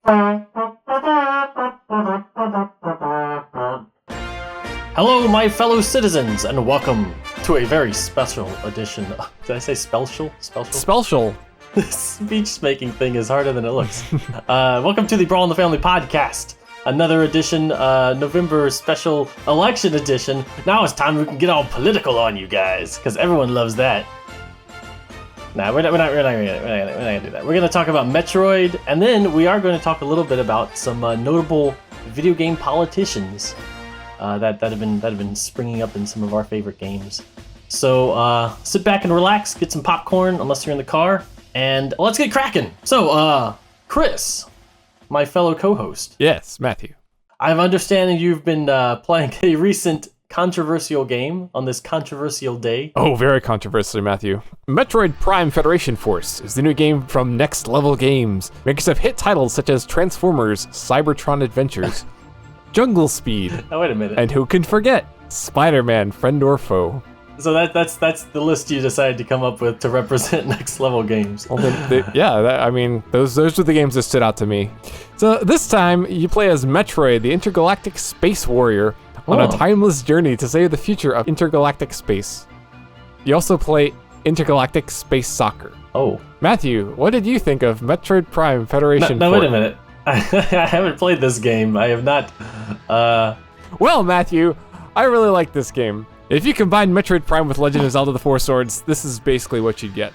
Hello, my fellow citizens, and welcome to a very special edition. Did I say special? Special. This speech-making thing is harder than it looks. Welcome to the Brawl in the Family podcast. Another edition, November special election edition. Now it's time we can get all political on you guys, because everyone loves that. Nah, we're not gonna do that. We're gonna talk about Metroid, and then we are going to talk a little bit about some notable video game politicians that have been springing up in some of our favorite games. So sit back and relax, get some popcorn, unless you're in the car, and let's get cracking. So, Chris, my fellow co-host. Yes, Matthew. I'm understanding you've been playing a recent controversial game on this controversial day. Oh, very controversial, Matthew. Metroid Prime Federation Force is the new game from Next Level Games, makers of hit titles such as Transformers, Cybertron Adventures, Jungle Speed, Oh, wait a minute. and who can forget, Spider-Man, Friend or Foe. So that's the list you decided to come up with to represent Next Level Games. Well, those are the games that stood out to me. So this time, you play as Metroid, the intergalactic space warrior, on a timeless journey to save the future of intergalactic space. You also play intergalactic space soccer. Oh. Matthew, what did you think of Metroid Prime Federation No, 4? wait a minute. I haven't played this game. I have not. Well, Matthew, I really like this game. If you combine Metroid Prime with Legend of Zelda The Four Swords, this is basically what you'd get.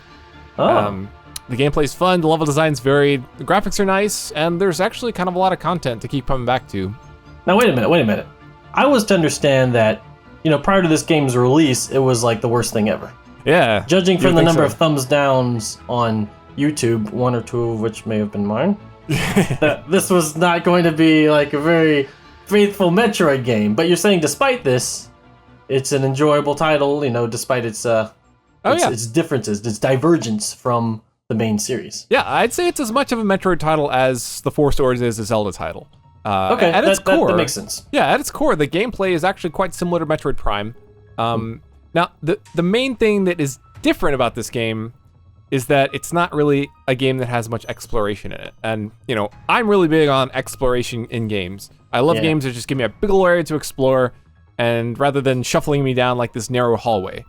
Oh. The gameplay's fun, the level design's varied, the graphics are nice, and there's actually kind of a lot of content to keep coming back to. Now, wait a minute. I was to understand that, prior to this game's release, it was like the worst thing ever. Yeah. Judging from the number of thumbs downs on YouTube, one or two of which may have been mine, that this was not going to be like a very faithful Metroid game. But you're saying despite this, it's an enjoyable title, despite its differences, its divergence from the main series. Yeah, I'd say it's as much of a Metroid title as The Four Swords is a Zelda title. Okay, at its core, that makes sense. Yeah, at its core, the gameplay is actually quite similar to Metroid Prime. Now, the main thing that is different about this game is that it's not really a game that has much exploration in it. And, I'm really big on exploration in games. I love games that just give me a big area to explore, and rather than shuffling me down like this narrow hallway.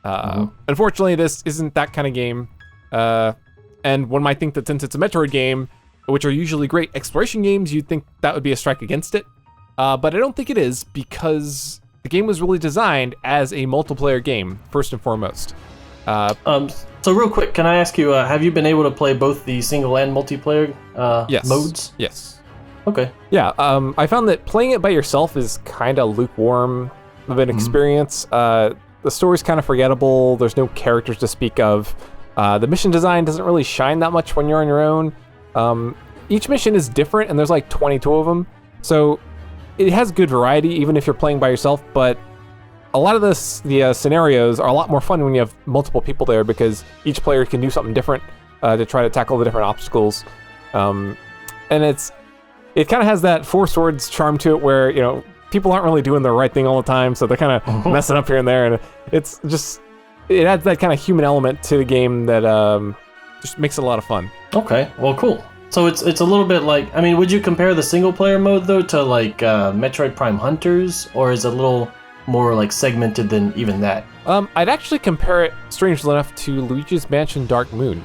Unfortunately, this isn't that kind of game. And one might think that since it's a Metroid game, which are usually great exploration games, you'd think that would be a strike against it. But I don't think it is, because the game was really designed as a multiplayer game, first and foremost. So real quick, can I ask you, have you been able to play both the single and multiplayer modes? Yes. Okay. Yeah, I found that playing it by yourself is kind of lukewarm of an experience. The story's kind of forgettable. There's no characters to speak of. The mission design doesn't really shine that much when you're on your own. Each mission is different, and there's like 22 of them. So it has good variety, even if you're playing by yourself, but a lot of the scenarios are a lot more fun when you have multiple people there, because each player can do something different to try to tackle the different obstacles. And it kind of has that Four Swords charm to it, where, people aren't really doing the right thing all the time, so they're kind of messing up here and there, and it adds that kind of human element to the game that just makes it a lot of fun. Okay, well, cool. So it's a little bit like, would you compare the single player mode though to like Metroid Prime Hunters, or is it a little more like segmented than even that? I'd actually compare it, strangely enough, to Luigi's Mansion Dark Moon.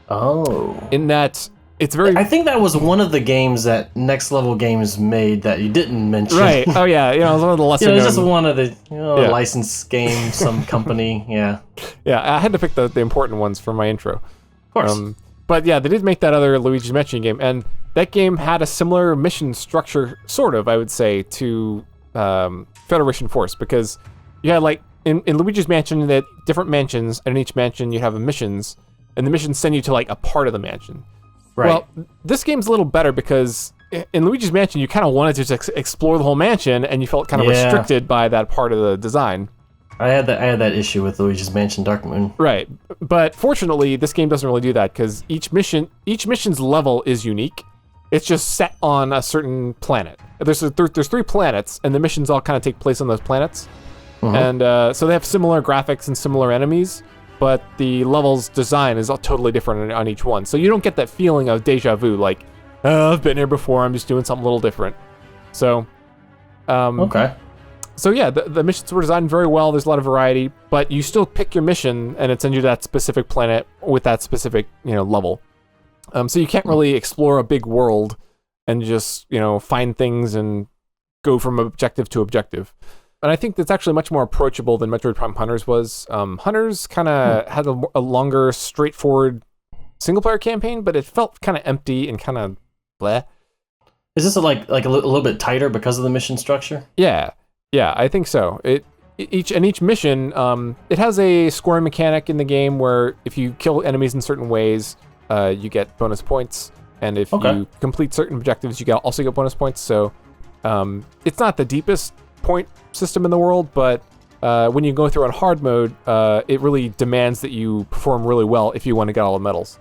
Oh. In that it's very... I think that was one of the games that Next Level Games made that you didn't mention. Right. Oh yeah, it was one of the lesser known... It was just one of the licensed game, some company, yeah. Yeah, I had to pick the important ones for my intro. Of course. But yeah, they did make that other Luigi's Mansion game, and that game had a similar mission structure, sort of, I would say, to Federation Force, because you had, like, in Luigi's Mansion, that different mansions, and in each mansion you have missions, and the missions send you to, like, a part of the mansion. Right. Well, this game's a little better, because in Luigi's Mansion, you kind of wanted to just explore the whole mansion, and you felt kind of restricted by that part of the design. I had that issue with Luigi's Mansion Dark Moon. Right, but fortunately, this game doesn't really do that, because each mission's level is unique. It's just set on a certain planet. There's 3 planets, and the missions all kind of take place on those planets. And so they have similar graphics and similar enemies, but the level's design is all totally different on each one. So you don't get that feeling of deja vu, like I've been here before. I'm just doing something a little different. So, Okay. So yeah, the missions were designed very well. There's a lot of variety, but you still pick your mission, and it sends you to that specific planet with that specific level. So you can't really explore a big world and just find things and go from objective to objective. And I think that's actually much more approachable than Metroid Prime Hunters was. Hunters kind of had a longer, straightforward single-player campaign, but it felt kind of empty and kind of bleh. Is this like a little bit tighter because of the mission structure? Yeah, I think so. Each mission, it has a scoring mechanic in the game where if you kill enemies in certain ways, you get bonus points, and if you complete certain objectives, you also get bonus points. So it's not the deepest point system in the world, but when you go through on hard mode, it really demands that you perform really well if you want to get all the medals.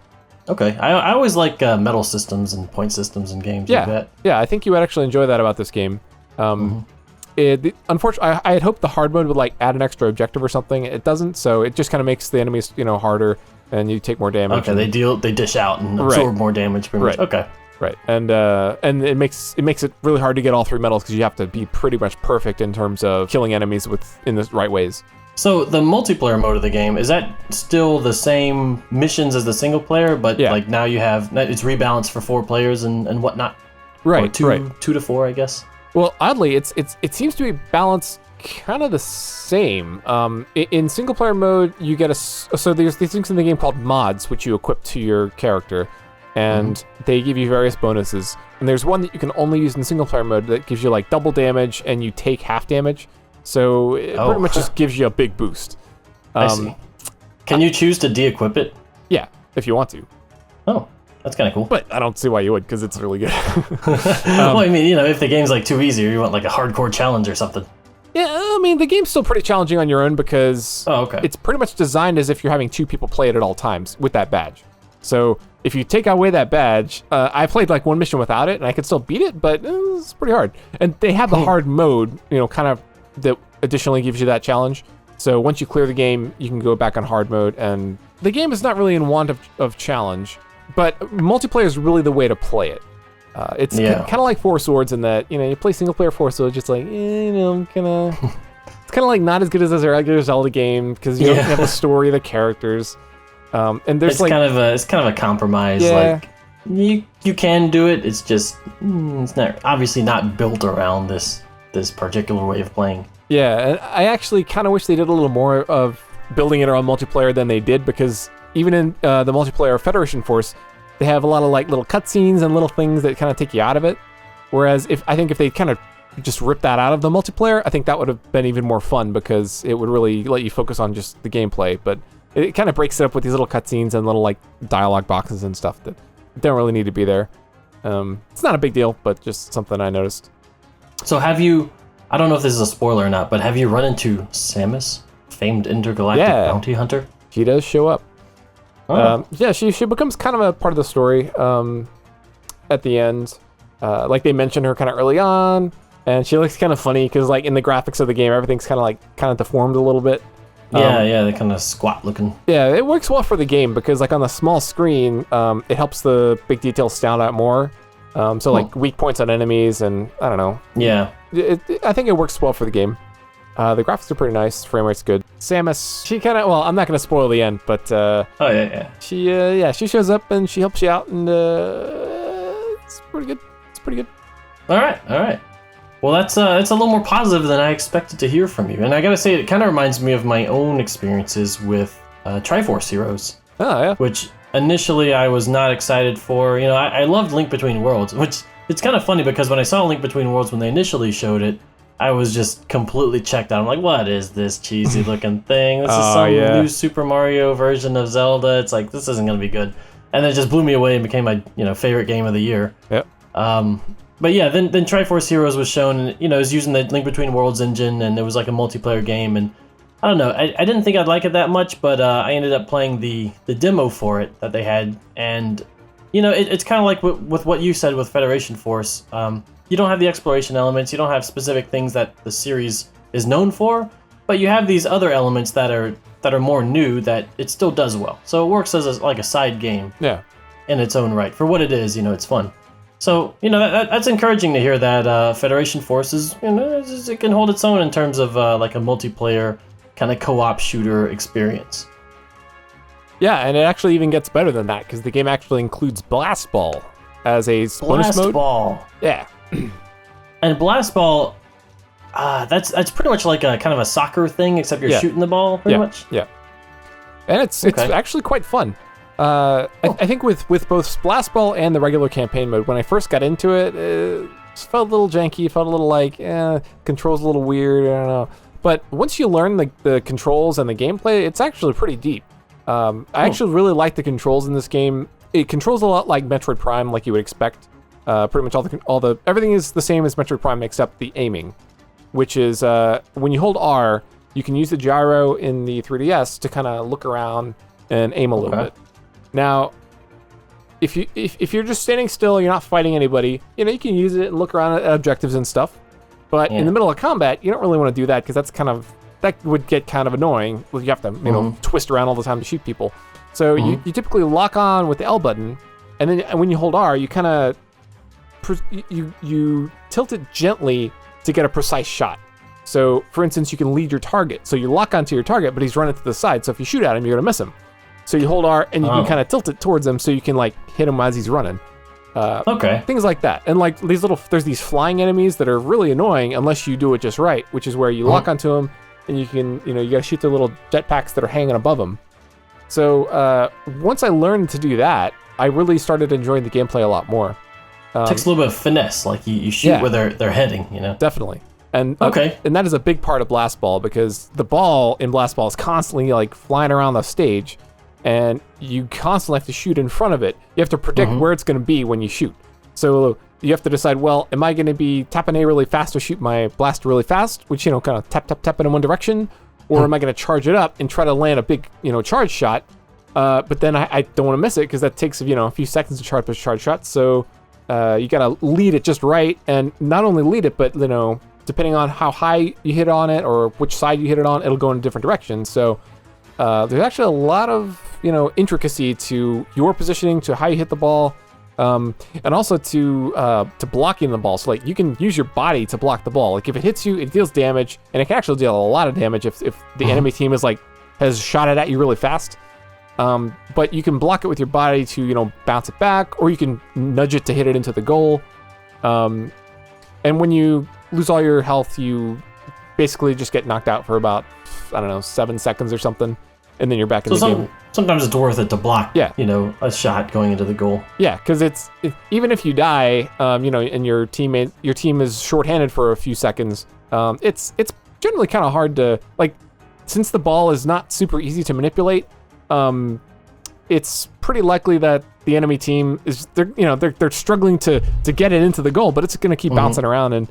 Okay, I always like medal systems and point systems in games like that. Yeah, I think you would actually enjoy that about this game. Unfortunately, I had hoped the hard mode would add an extra objective or something. It doesn't, so it just kind of makes the enemies harder, and you take more damage. Okay, they dish out and absorb more damage. Pretty much. Okay. Right, and it makes it really hard to get all 3 medals because you have to be pretty much perfect in terms of killing enemies in the right ways. So the multiplayer mode of the game, is that still the same missions as the single player, but now it's rebalanced for 4 players and whatnot? Right, or 2 to 4, I guess. Well, oddly, it seems to be balanced kind of the same. In single player mode, you get so there's these things in the game called mods, which you equip to your character, and they give you various bonuses. And there's one that you can only use in single player mode that gives you double damage, and you take half damage. So it pretty much just gives you a big boost. I see. Can you choose to de-equip it? Yeah, if you want to. Oh, that's kind of cool. But I don't see why you would, because it's really good. Well, I mean, if the game's too easy, or you want a hardcore challenge or something. Yeah, I mean, the game's still pretty challenging on your own because it's pretty much designed as if you're having 2 people play it at all times with that badge. So if you take away that badge, I played 1 mission without it, and I could still beat it, but it's pretty hard. And they have the hard mode, kind of that additionally gives you that challenge. So once you clear the game, you can go back on hard mode, and the game is not really in want of challenge, but multiplayer is really the way to play it. It's kind of like Four Swords in that, you play single player Four Swords, just it's kind of not as good as a regular Zelda game because you don't have the story of the characters. And there's it's kind of a compromise. Yeah. You can do it. It's just it's not obviously not built around this particular way of playing. Yeah, and I actually kind of wish they did a little more of building it around multiplayer than they did, because even in the multiplayer Federation Force, they have a lot of little cutscenes and little things that kind of take you out of it. Whereas if they kind of just ripped that out of the multiplayer, I think that would have been even more fun because it would really let you focus on just the gameplay. But it kind of breaks it up with these little cutscenes and little dialogue boxes and stuff that don't really need to be there. It's not a big deal, but just something I noticed. So have you, I don't know if this is a spoiler or not, but have you run into Samus, famed intergalactic bounty hunter? She does show up. Oh. She becomes kind of a part of the story at the end. They mention her kind of early on, and she looks kind of funny because in the graphics of the game, everything's kind of deformed a little bit. They're kind of squat looking. Yeah, it works well for the game because on the small screen, it helps the big details stand out more. Weak points on enemies, and I don't know. Yeah. I think it works well for the game. The graphics are pretty nice. Frame rate's good. Samus, she kind of, well, I'm not going to spoil the end, but she shows up and she helps you out, and it's pretty good. All right. Well, that's a little more positive than I expected to hear from you. And I gotta say, it kind of reminds me of my own experiences with Triforce Heroes. Oh, yeah. Which initially I was not excited for. I loved Link Between Worlds, which it's kind of funny because when I saw Link Between Worlds when they initially showed it, I was just completely checked out. I'm like, what is this cheesy looking thing? This is some new Super Mario version of Zelda. It's this isn't gonna be good. And then it just blew me away and became my favorite game of the year. Yep. But yeah, then Triforce Heroes was shown, and it was using the Link Between Worlds engine, and it was a multiplayer game, and I don't know, I didn't think I'd like it that much, but I ended up playing the demo for it that they had, and it's kind of like with what you said with Federation Force. You don't have the exploration elements, you don't have specific things that the series is known for, but you have these other elements that are more new that it still does well. So it works as a side game. Yeah. In its own right. For what it is, it's fun. So, that's encouraging to hear that Federation Forces, it can hold its own in terms of like a multiplayer kind of co-op shooter experience. Yeah, and it actually even gets better than that because the game actually includes Blast Ball as a bonus mode. Blast Ball. Yeah. And Blast Ball, that's pretty much like a kind of a soccer thing, except you're shooting the ball pretty much. Yeah. And it's actually quite fun. I think with both Blast Ball and the regular campaign mode, when I first got into it, it felt a little janky. It felt a little like, controls a little weird. I don't know. But once you learn the controls and the gameplay, it's actually pretty deep. I actually really like the controls in this game. It controls a lot like Metroid Prime, like you would expect. Pretty much everything is the same as Metroid Prime except the aiming, which is when you hold R, you can use the gyro in the 3DS to kind of look around and aim a little bit. Now, if you're just standing still, you're not fighting anybody, you can use it and look around at objectives and stuff. But in the middle of combat, you don't really want to do that because that would get kind of annoying. You have to, twist around all the time to shoot people. So you typically lock on with the L button, and then when you hold R, you kind of you tilt it gently to get a precise shot. So, for instance, you can lead your target. So you lock onto your target, but he's running to the side. So if you shoot at him, you're gonna miss him. So you hold R and you can kind of tilt it towards him so you can hit him as he's running. Things like that. And there's these flying enemies that are really annoying unless you do it just right, which is where you lock onto them and you can, you gotta shoot their little jetpacks that are hanging above them. So once I learned to do that, I really started enjoying the gameplay a lot more. Takes a little bit of finesse, like you shoot where they're heading, Definitely. And and that is a big part of Blast Ball because the ball in Blast Ball is constantly flying around the stage. And you constantly have to shoot in front of it. You have to predict where it's going to be when you shoot. So you have to decide, well, am I going to be tapping A really fast to shoot my blast really fast, which, kind of tap, tap, tap in one direction? Or am I going to charge it up and try to land a big, charge shot? But then I don't want to miss it because that takes, a few seconds to charge a charge shot. So you got to lead it just right. And not only lead it, but, depending on how high you hit on it or which side you hit it on, it'll go in a different direction. So there's actually a lot of intricacy to your positioning, to how you hit the ball, and also to blocking the ball. So you can use your body to block the ball. If it hits you, it deals damage, and it can actually deal a lot of damage if the enemy team has shot it at you really fast. But you can block it with your body to bounce it back, or you can nudge it to hit it into the goal. And when you lose all your health, you basically just get knocked out for about 7 seconds or something. And then you're back in the game. Sometimes it's worth it to block, a shot going into the goal. Yeah, because even if you die, and your team is shorthanded for a few seconds, it's generally kind of hard to since the ball is not super easy to manipulate. It's pretty likely that the enemy team is they're struggling to get it into the goal, but it's going to keep bouncing around and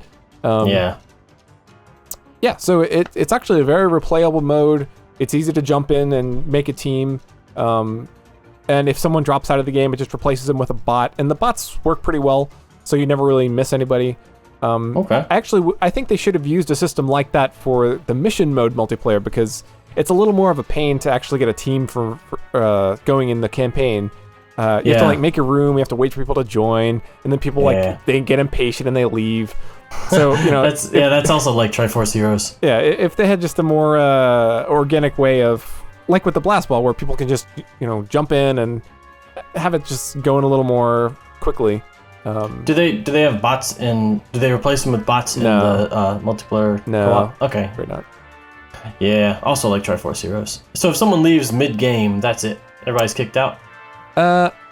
So it's actually a very replayable mode. It's easy to jump in and make a team. And if someone drops out of the game, it just replaces them with a bot. And the bots work pretty well, so you never really miss anybody. Actually, I think they should have used a system like that for the mission mode multiplayer because it's a little more of a pain to actually get a team for going in the campaign. You have to make a room, you have to wait for people to join, and then people they get impatient and they leave. So that's also like Triforce Heroes. Yeah, if they had just a more organic way of with the Blast Ball, where people can just jump in and have it just going a little more quickly. Do they have bots in? Do they replace them with bots in the multiplayer co-op? Okay, right not. Yeah, also like Triforce Heroes. So if someone leaves mid-game, that's it. Everybody's kicked out.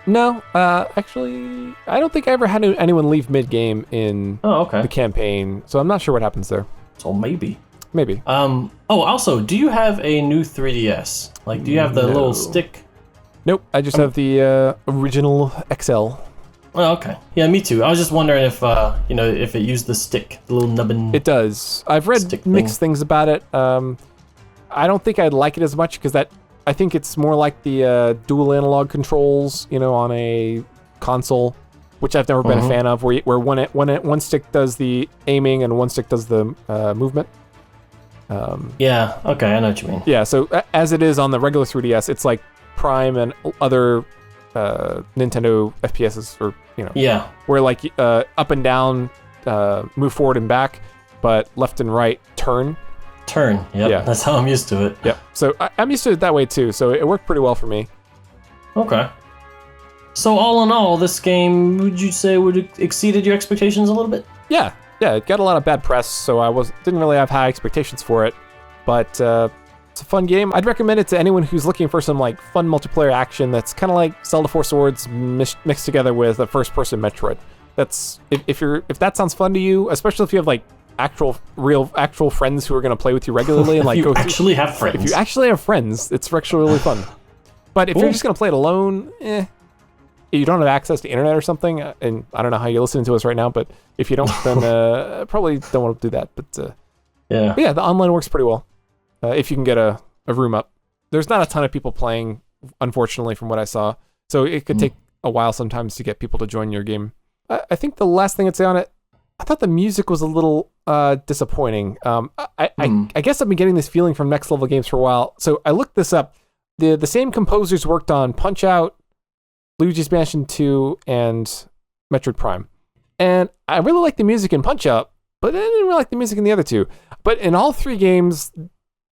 No, actually, I don't think I ever had anyone leave mid-game in the campaign, so I'm not sure what happens there. So maybe. Also, do you have a new 3DS? Do you have the little stick? Nope, I just have the original XL. Oh, okay. Yeah, me too. I was just wondering if if it used the stick, the little nubbin. It does. I've read mixed things about it. I don't think I'd like it as much because I think it's more like the dual analog controls, on a console, which I've never been a fan of, where one stick does the aiming and one stick does the movement. Yeah, okay, I know what you mean. Yeah, so as it is on the regular 3DS, it's like Prime and other Nintendo FPSs, or Yeah. where like up and down, move forward and back, but left and right turn. Turn. Yep. Yeah. That's how I'm used to it. Yep. So I'm used to it that way too. So it worked pretty well for me. Okay. So all in all, this game, would you say would exceeded your expectations a little bit? Yeah. It got a lot of bad press, so I didn't really have high expectations for it. But it's a fun game. I'd recommend it to anyone who's looking for some like fun multiplayer action that's kind of like Zelda Four Swords mixed together with a first-person Metroid. That's if that sounds fun to you, especially if you have like actual friends who are going to play with you regularly and like If you actually have friends. If you actually have friends, it's actually really fun. But if you're just going to play it alone, you don't have access to internet or something, and I don't know how you're listening to us right now, but if you don't, then probably don't want to do that. But yeah, the online works pretty well if you can get a room up. There's not a ton of people playing, unfortunately, from what I saw, so it could take a while sometimes to get people to join your game. I think the last thing I'd say on it, I thought the music was a little disappointing. I guess I've been getting this feeling from Next Level Games for a while, so I looked this up. The same composers worked on Punch-Out!, Luigi's Mansion 2, and Metroid Prime. And I really like the music in Punch-Out!, but I didn't really like the music in the other two. But in all three games,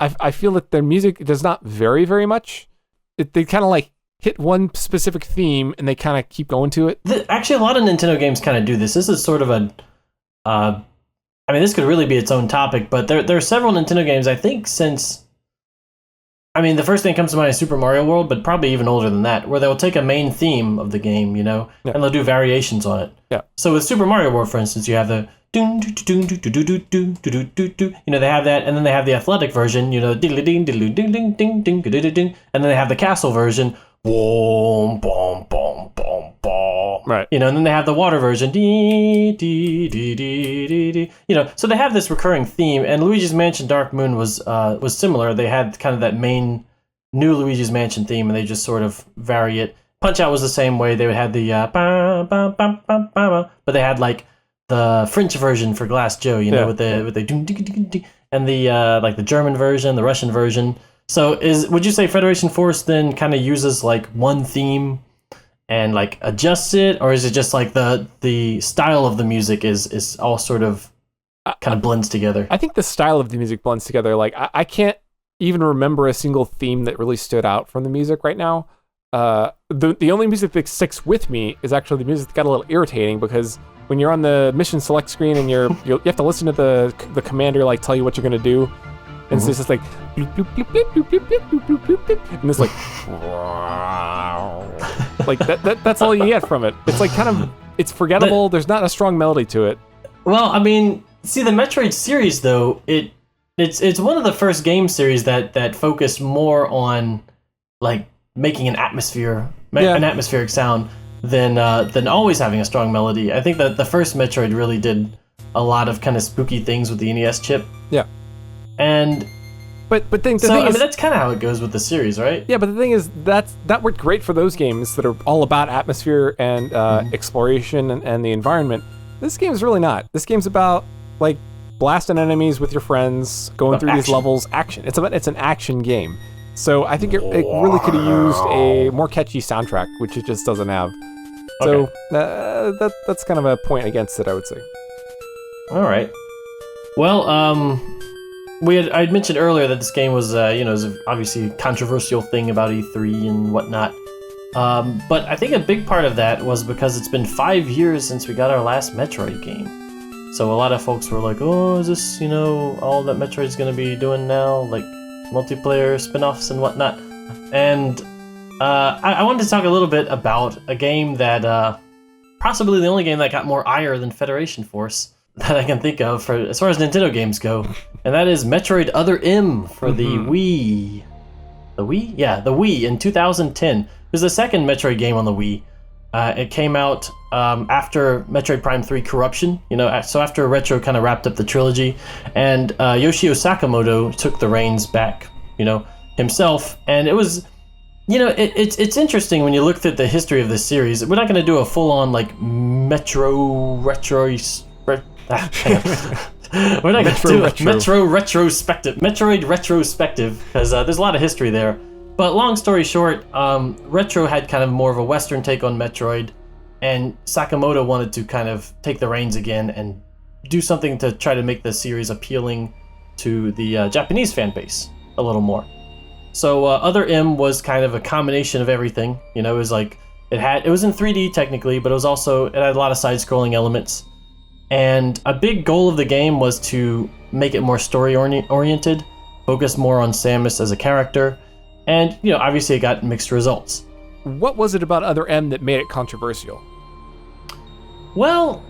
I feel that their music does not vary very much. They kind of like hit one specific theme and they kind of keep going to it. Actually, a lot of Nintendo games kind of do this. This is sort of this could really be its own topic, but there are several Nintendo games, I think, since... the first thing that comes to mind is Super Mario World, but probably even older than that, where they'll take a main theme of the game, and they'll do variations on it. Yeah. So with Super Mario World, for instance, you have the they have that, and then they have the athletic version, diddly ding diddly ding ding ding ding ding ding, and then they have the castle version, boom boom boom boom boom. Right. And then they have the water version, dee dee dee dee dee dee. So they have this recurring theme, and Luigi's Mansion Dark Moon was similar. They had kind of that main new Luigi's Mansion theme, and they just sort of vary it. Punch-Out! Was the same way. They would have the but they had like the French version for Glass Joe, with the doom ding ding ding, and the like the German version, the Russian version. So would you say Federation Force then kind of uses like one theme and like adjusts it, or is it just like the style of the music is all sort of kind of blends together? I think the style of the music blends together. Like I can't even remember a single theme that really stood out from the music right now. The only music that sticks with me is actually the music that got a little irritating, because when you're on the mission select screen and you have to listen to the commander like tell you what you're gonna do, and it's just like bloop, bloop, bloop, bloop, bloop, bloop, bloop, bloop, bloop, bloop, and it's like like that's all you get from it. It's like it's forgettable. There's not a strong melody to it. Well, see, the Metroid series though, it's one of the first game series that focused more on like making an atmospheric sound than always having a strong melody. I think that the first Metroid really did a lot of kind of spooky things with the NES chip. Yeah. And but the thing is, that's kind of how it goes with the series, right? Yeah, but the thing is that worked great for those games that are all about atmosphere and exploration and the environment. This game is really not. This game's about like blasting enemies with your friends, going through these levels, action. It's an action game. So I think it really could have used a more catchy soundtrack, which it just doesn't have. So that's kind of a point against it, I would say. All right. Well, I'd mentioned earlier that this game was, is obviously a controversial thing about E3 and whatnot. But I think a big part of that was because it's been 5 years since we got our last Metroid game. So a lot of folks were like, oh, is this, all that Metroid's going to be doing now? Like multiplayer spin-offs and whatnot. And I wanted to talk a little bit about a game that possibly the only game that got more ire than Federation Force that I can think of for as far as Nintendo games go, and that is Metroid Other M for the Wii. The Wii? Yeah, the Wii in 2010. It was the second Metroid game on the Wii. It came out after Metroid Prime 3 Corruption, so after Retro kind of wrapped up the trilogy, and Yoshio Sakamoto took the reins back, himself, and it was, it's interesting when you look at the history of this series. We're not going to do a full-on like Metroid retrospective, Metroid retrospective, because there's a lot of history there. But long story short, Retro had kind of more of a Western take on Metroid, and Sakamoto wanted to kind of take the reins again and do something to try to make the series appealing to the Japanese fan base a little more. So Other M was kind of a combination of everything. You know, it was like it was in 3D technically, but it had a lot of side-scrolling elements. And a big goal of the game was to make it more story-oriented, focus more on Samus as a character, and obviously it got mixed results. What was it about Other M that made it controversial? Well,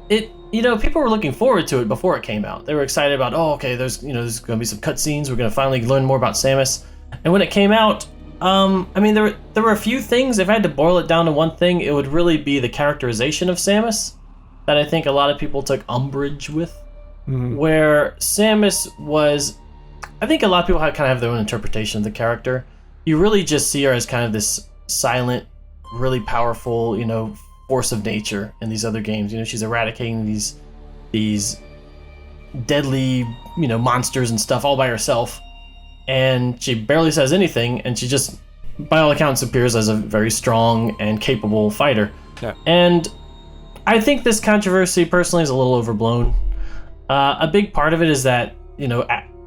people were looking forward to it before it came out. They were excited about, there's going to be some cutscenes. We're going to finally learn more about Samus. And when it came out, there were a few things. If I had to boil it down to one thing, it would really be the characterization of Samus that I think a lot of people took umbrage with. Mm-hmm. Where Samus was, I think a lot of people have their own interpretation of the character. You really just see her as kind of this silent, really powerful, force of nature in these other games. She's eradicating these deadly, monsters and stuff all by herself, and she barely says anything, and she just, by all accounts, appears as a very strong and capable fighter. Yeah. And I think this controversy personally is a little overblown. A big part of it is that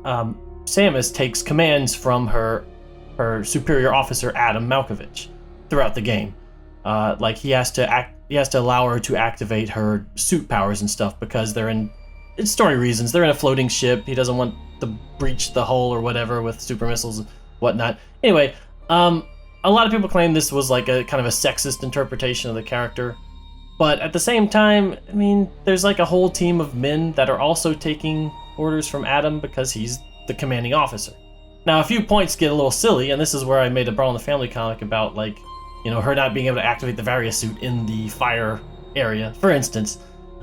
Samus takes commands from her superior officer Adam Malkovich throughout the game. Like he has to allow her to activate her suit powers and stuff because it's story reasons. They're in a floating ship. He doesn't want to breach the hull or whatever with super missiles and whatnot. Anyway, a lot of people claim this was like a kind of a sexist interpretation of the character. But at the same time, there's like a whole team of men that are also taking orders from Adam because he's the commanding officer. Now, a few points get a little silly, and this is where I made a Brawl in the Family comic about, her not being able to activate the Varia suit in the fire area, for instance.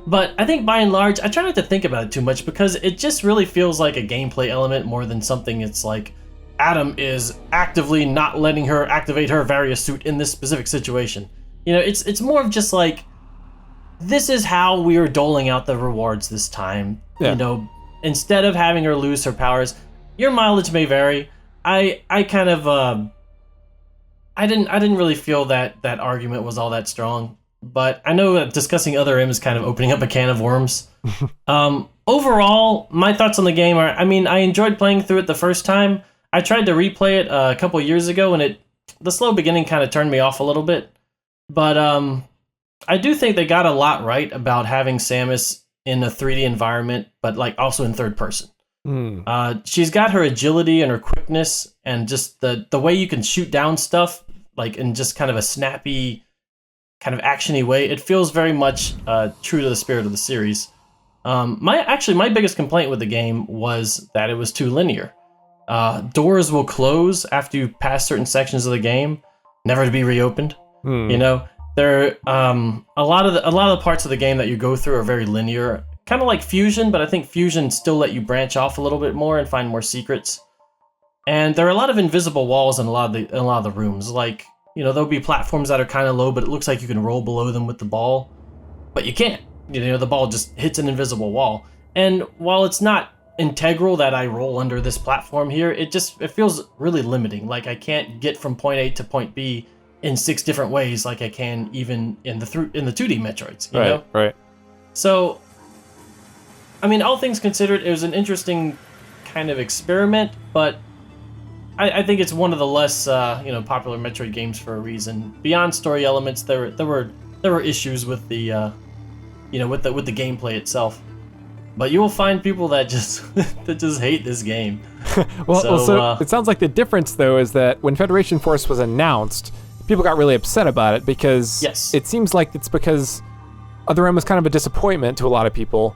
But I think by and large, I try not to think about it too much because it just really feels like a gameplay element more than something it's like Adam is actively not letting her activate her Varia suit in this specific situation. It's more of just like, this is how we are doling out the rewards this time. Yeah. Instead of having her lose her powers, your mileage may vary. I didn't really feel that argument was all that strong, but I know that discussing Other M is kind of opening up a can of worms. Overall, my thoughts on the game are, I enjoyed playing through it the first time. I tried to replay it a couple years ago, and the slow beginning kind of turned me off a little bit. But I do think they got a lot right about having Samus in a 3D environment, but also in third person. She's got her agility and her quickness, and just the way you can shoot down stuff, in just kind of a snappy, kind of actiony way. It feels very much true to the spirit of the series. My biggest complaint with the game was that it was too linear. Doors will close after you pass certain sections of the game, never to be reopened. There a lot of the parts of the game that you go through are very linear. Kind of like Fusion, but I think Fusion still let you branch off a little bit more and find more secrets. And there are a lot of invisible walls in a lot of the rooms. There'll be platforms that are kind of low, but it looks like you can roll below them with the ball, but you can't. The ball just hits an invisible wall. And while it's not integral that I roll under this platform here, it feels really limiting. Like I can't get from point A to point B in 6 different ways like I can even in the 2D Metroids. You know? Right. So, all things considered, it was an interesting kind of experiment, but I think it's one of the less popular Metroid games for a reason. Beyond story elements, there were issues with the with the gameplay itself. But you will find people that just hate this game. So it sounds like the difference though is that when Federation Force was announced, people got really upset about it because It seems like it's because Other M was kind of a disappointment to a lot of people.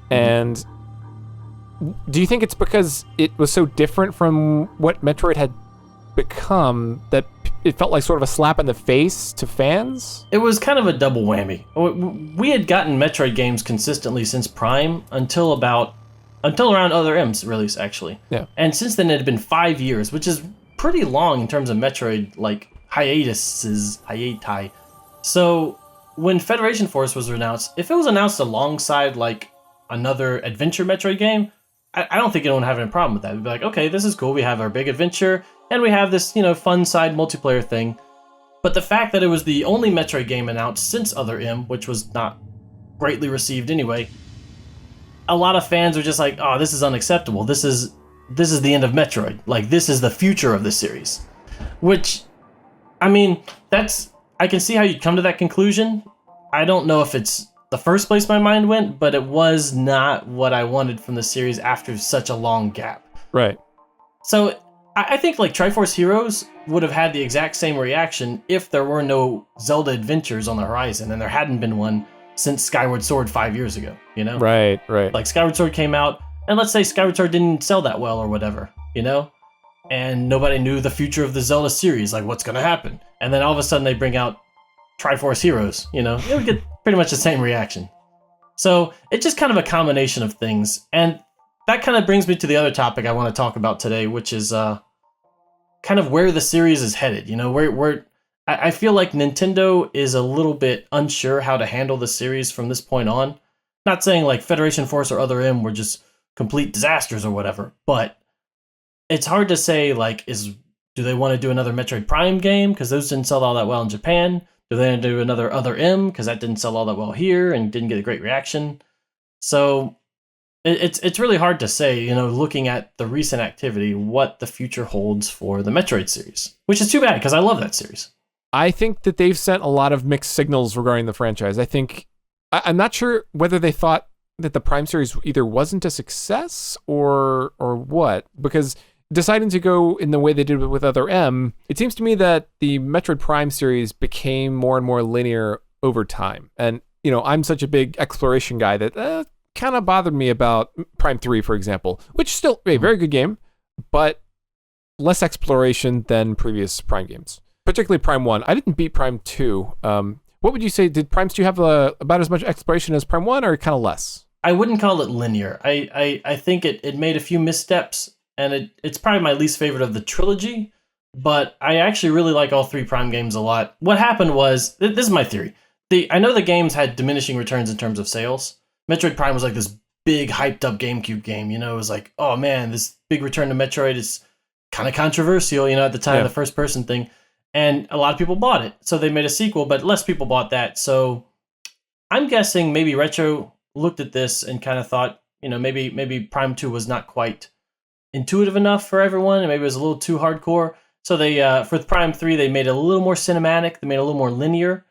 And do you think it's because it was so different from what Metroid had become that it felt like sort of a slap in the face to fans? It was kind of a double whammy. We had gotten Metroid games consistently since Prime until around Other M's release, actually. Yeah. And since then, it had been 5 years, which is pretty long in terms of Metroid, hiati. So when Federation Force was announced, if it was announced alongside, another adventure Metroid game, I don't think anyone would have any problem with that. We'd be like, okay, this is cool. We have our big adventure. and we have this, fun side multiplayer thing. But the fact that it was the only Metroid game announced since Other M, which was not greatly received anyway, a lot of fans were just like, "Oh, this is unacceptable. This is the end of Metroid. Like, this is the future of the series." Which, I mean, I can see how you'd come to that conclusion. I don't know if it's the first place my mind went, but it was not what I wanted from the series after such a long gap. Right. So I think like Triforce Heroes would have had the exact same reaction if there were no Zelda adventures on the horizon, and there hadn't been one since Skyward Sword 5 years ago, Right. Like Skyward Sword came out, and let's say Skyward Sword didn't sell that well or whatever, and nobody knew the future of the Zelda series, like what's gonna happen. And then all of a sudden they bring out Triforce Heroes, it would get pretty much the same reaction. So it's just kind of a combination of things. And that kind of brings me to the other topic I want to talk about today, which is kind of where the series is headed. Where I feel like Nintendo is a little bit unsure how to handle the series from this point on. Not saying like Federation Force or Other M were just complete disasters or whatever, but it's hard to say, like, do they want to do another Metroid Prime game? Because those didn't sell all that well in Japan. Do they want to do another Other M? Because that didn't sell all that well here and didn't get a great reaction. So it's really hard to say, looking at the recent activity, what the future holds for the Metroid series. Which is too bad, because I love that series. I think that they've sent a lot of mixed signals regarding the franchise. I'm not sure whether they thought that the Prime series either wasn't a success or what, because deciding to go in the way they did with Other M, it seems to me that the Metroid Prime series became more and more linear over time. And, I'm such a big exploration guy that kind of bothered me about Prime 3, for example, which is still a very good game, but less exploration than previous Prime games, particularly Prime 1. I didn't beat Prime 2. What would you say? Did Prime 2 have about as much exploration as Prime 1 or kind of less? I wouldn't call it linear. I think it made a few missteps, and it's probably my least favorite of the trilogy, but I actually really like all three Prime games a lot. What happened was, this is my theory. I know the games had diminishing returns in terms of sales. Metroid Prime was like this big hyped up GameCube game, it was like, oh man, this big return to Metroid is kind of controversial, at the time, the first person thing. And a lot of people bought it. So they made a sequel, but less people bought that. So I'm guessing maybe Retro looked at this and kind of thought, maybe Prime 2 was not quite intuitive enough for everyone, and maybe it was a little too hardcore. So they, for Prime 3, they made it a little more cinematic, they made it a little more linear.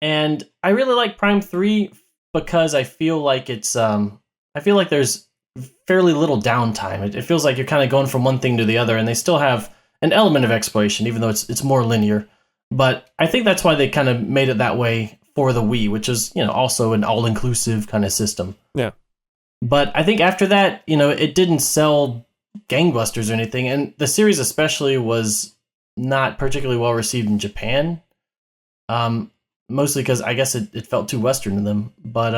And I really like Prime 3 because I feel like there's fairly little downtime. It feels like you're kind of going from one thing to the other, and they still have an element of exploration, even though it's more linear. But I think that's why they kind of made it that way for the Wii, which is, also an all-inclusive kind of system. Yeah. But I think after that, it didn't sell gangbusters or anything, and the series especially was not particularly well received in Japan. Mostly because I guess it felt too Western to them. But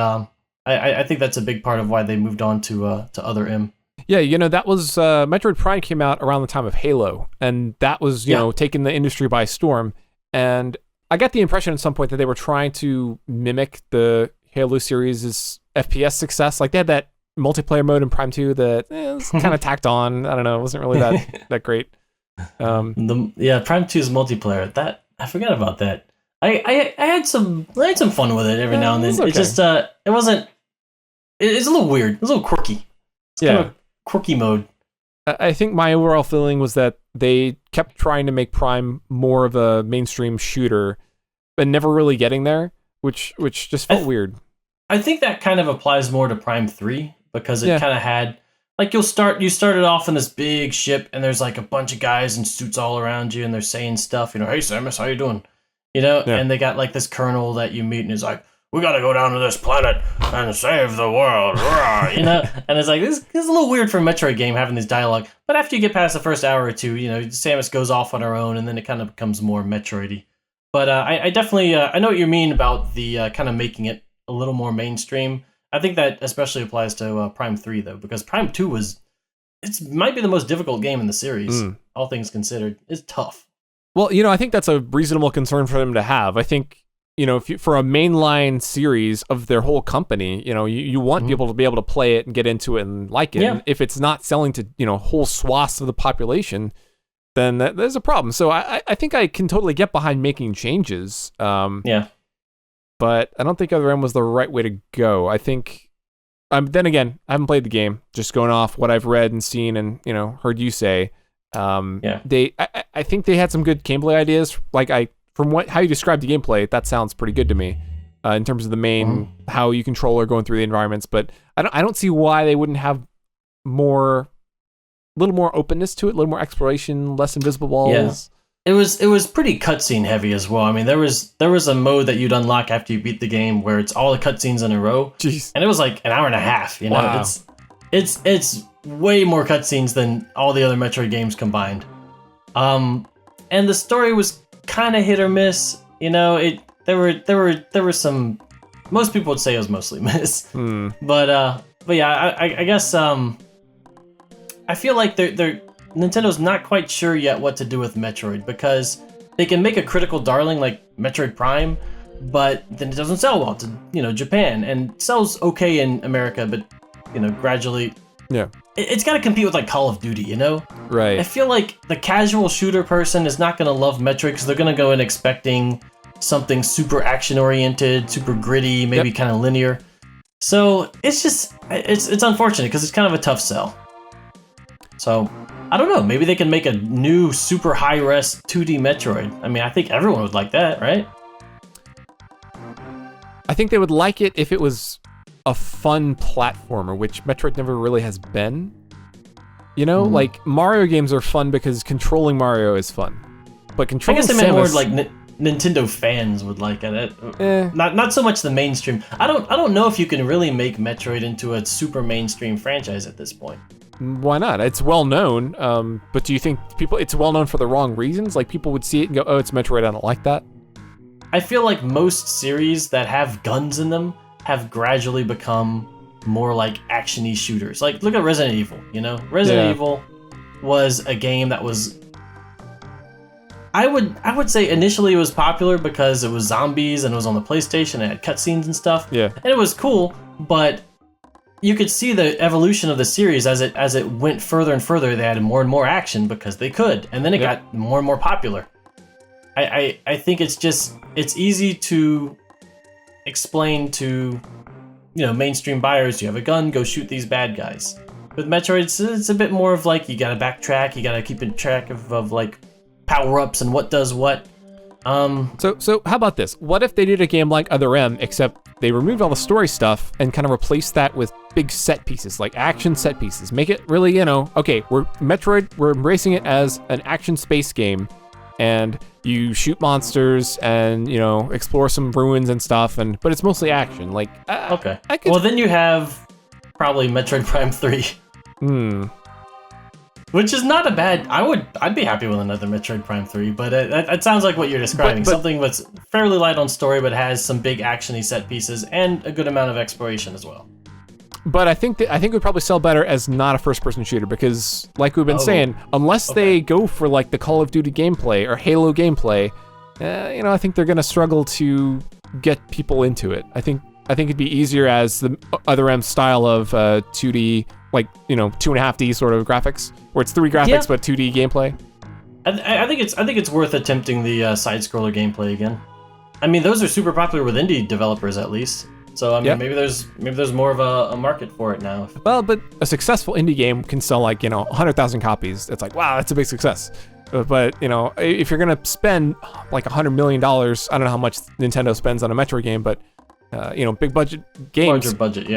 I think that's a big part of why they moved on to Other M. Yeah, that was Metroid Prime came out around the time of Halo, and that was taking the industry by storm. And I got the impression at some point that they were trying to mimic the Halo series' FPS success. Like they had that multiplayer mode in Prime 2 that was kind of tacked on. I don't know, it wasn't really that great. Prime 2's multiplayer. That I forgot about that. I had some fun with it every now and then. Okay. It just it wasn't. It's a little weird. It was a little quirky. It's kind of a quirky mode. I think my overall feeling was that they kept trying to make Prime more of a mainstream shooter, but never really getting there, which just felt weird. I think that kind of applies more to Prime 3 because it kind of had, like, you started off in this big ship and there's like a bunch of guys in suits all around you and they're saying stuff, hey Samus, how you doing? And they got like this colonel that you meet and he's like, we gotta go down to this planet and save the world, and it's like, this is a little weird for a Metroid game having this dialogue, but after you get past the first hour or two, Samus goes off on her own and then it kind of becomes more Metroid-y. But I definitely, I know what you mean about the kind of making it a little more mainstream. I think that especially applies to Prime 3 though, because Prime 2 might be the most difficult game in the series, all things considered. It's tough. Well, I think that's a reasonable concern for them to have. I think, for a mainline series of their whole company, you want people to be able to play it and get into it and like it. Yeah. And if it's not selling to, whole swaths of the population, then there's a problem. So I think I can totally get behind making changes. Yeah. But I don't think Other M was the right way to go. I think, then again, I haven't played the game. Just going off what I've read and seen and, heard you say. I think they had some good gameplay ideas. From how you described the gameplay, that sounds pretty good to me. In terms of the main, how you control or going through the environments. But I don't see why they wouldn't have a little more openness to it, a little more exploration, less invisible walls. Yeah. It was pretty cutscene heavy as well. I mean, there was a mode that you'd unlock after you beat the game where it's all the cutscenes in a row. Jeez. And it was like an hour and a half. Wow. It's way more cutscenes than all the other Metroid games combined. And the story was kind of hit or miss. There were some. Most people would say it was mostly miss. But yeah, I guess I feel like Nintendo's not quite sure yet what to do with Metroid, because they can make a critical darling like Metroid Prime, but then it doesn't sell well to Japan, and sells okay in America, but gradually it's got to compete with like Call of Duty. Right. I feel like the casual shooter person is not going to love Metroid because they're going to go in expecting something super action oriented, super gritty, maybe kind of linear. So it's unfortunate because it's kind of a tough sell. So I don't know, maybe they can make a new super high-res 2D Metroid. I mean, I think everyone would like that, right? I think they would like it if it was a fun platformer, which Metroid never really has been. Like Mario games are fun because controlling Mario is fun. But controlling I guess they meant more Samus, like Nintendo fans would like it. Not so much the mainstream. I don't know if you can really make Metroid into a super mainstream franchise at this point. Why not? It's well known, but do you think it's well known for the wrong reasons? Like people would see it and go, "Oh, it's Metroid. I don't like that." I feel like most series that have guns in them have gradually become more like action-y shooters. Like look at Resident Evil. Resident Evil was a game that was. I would say initially it was popular because it was zombies and it was on the PlayStation and it had cutscenes and stuff. Yeah, and it was cool, but you could see the evolution of the series as it went further and further. They added more and more action because they could, and then it got more and more popular. I think it's easy to explain to mainstream buyers. You have a gun, go shoot these bad guys. With Metroid, it's a bit more of like you gotta backtrack, you gotta keep in track of like power-ups and what does what. So how about this? What if they did a game like Other M, except they removed all the story stuff and kind of replaced that with big set pieces, like action set pieces. Make it really, okay, we're embracing it as an action space game, and you shoot monsters and, explore some ruins and stuff, but it's mostly action. Like, okay. Well, then you have probably Metroid Prime 3. Which is not a bad. I'd be happy with another Metroid Prime 3, but it sounds like what you're describing. But something that's fairly light on story, but has some big action-y set pieces and a good amount of exploration as well. But I think it would probably sell better as not a first-person shooter because, like we've been saying, unless they go for like the Call of Duty gameplay or Halo gameplay, I think they're gonna struggle to get people into it. I think it'd be easier as the Other M style of 2D, like 2.5D sort of graphics, where it's 3D graphics but 2D gameplay. I think it's worth attempting the side-scroller gameplay again. I mean, those are super popular with indie developers at least. So I mean, maybe there's more of a market for it now. Well, but a successful indie game can sell like 100,000 copies. It's like, wow, that's a big success. But if you're gonna spend like $100 million, I don't know how much Nintendo spends on a Metroid game, but big budget games, larger budget,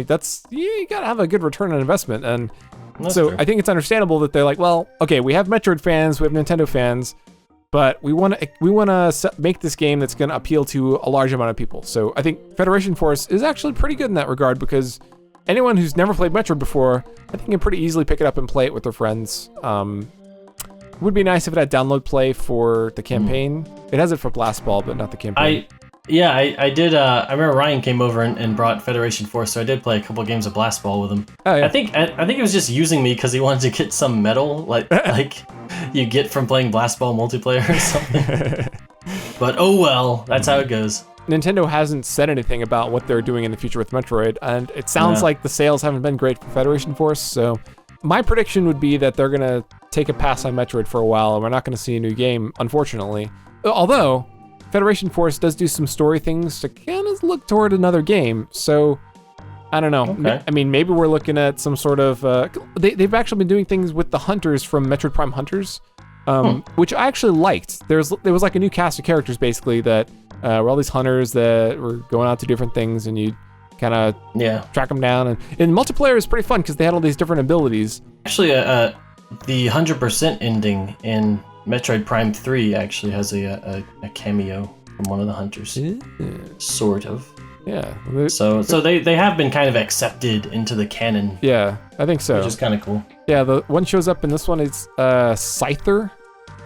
that's you gotta have a good return on investment, and that's so true. I think it's understandable that they're like, well, okay, we have Metroid fans, we have Nintendo fans, but we want to make this game that's going to appeal to a large amount of people. So I think Federation Force is actually pretty good in that regard because anyone who's never played Metroid before, I think can pretty easily pick it up and play it with their friends. It would be nice if it had download play for the campaign. It has it for Blast Ball, but not the campaign. I did. I remember Ryan came over and brought Federation Force, so I did play a couple games of Blast Ball with him. Oh, yeah. I think he was just using me because he wanted to get some medal, like you get from playing Blast Ball multiplayer or something. But oh well, that's how it goes. Nintendo hasn't said anything about what they're doing in the future with Metroid, and it sounds like the sales haven't been great for Federation Force, so my prediction would be that they're gonna take a pass on Metroid for a while, and we're not gonna see a new game, unfortunately. Although Federation Force does do some story things to kind of look toward another game, so I don't know. Okay. I mean, maybe we're looking at some sort of. They've actually been doing things with the hunters from Metroid Prime Hunters, which I actually liked. There was like a new cast of characters basically that were all these hunters that were going out to different things, and you kind of track them down. And multiplayer is pretty fun because they had all these different abilities. Actually, the 100% ending in Metroid Prime 3 actually has a cameo from one of the hunters. Sort of. Yeah. So they have been kind of accepted into the canon. Yeah, I think so. Which is kind of cool. Yeah, the one shows up in this one. It's Scyther,